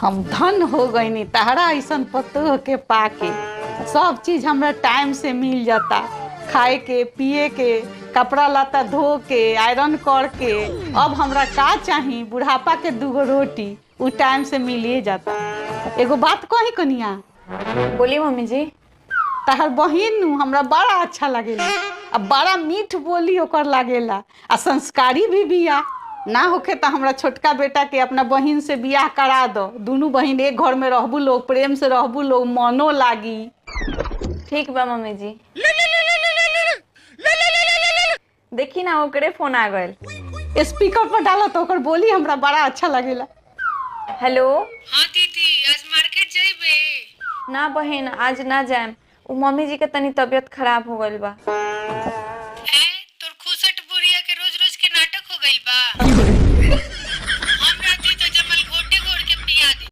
हम धन हो गईनी तहरा ऐसन पतो के पाके। सब चीज हमरा टाइम से मिल जाता, खाए के पिए के, कपड़ा लत्ता धो के आयरन करके। अब हमरा का चाही, बुढ़ापा के 2 रोटी उ टाइम से मिलिए जाता। एगो बात कही कनिया, बोली मम्मी जी। तहर बहिन नु हमरा बड़ा अच्छा लगेला, अब बड़ा मीठ बोली ओकर लागेला, आ संस्कारी भी बिया। ना होखे तो हमरा छोटका बेटा के अपना बहिन से बियाह करा दो, दोनों बहिन एक घर में रहबू लोग, प्रेम से रहबू लोग, मनो लागी। ठीक बा मम्मी जी। देखी ना ओकरे फोन आ गए। स्पीकर पर डालो तो ओकर बोली हमरा बड़ा अच्छा लगेला। हेलो। हाँ दीदी, आज मार्केट जाइबे? ना बहन आज ना जाएम, उ मम्मी जी के तनी तबीयत खराब हो गइल बा।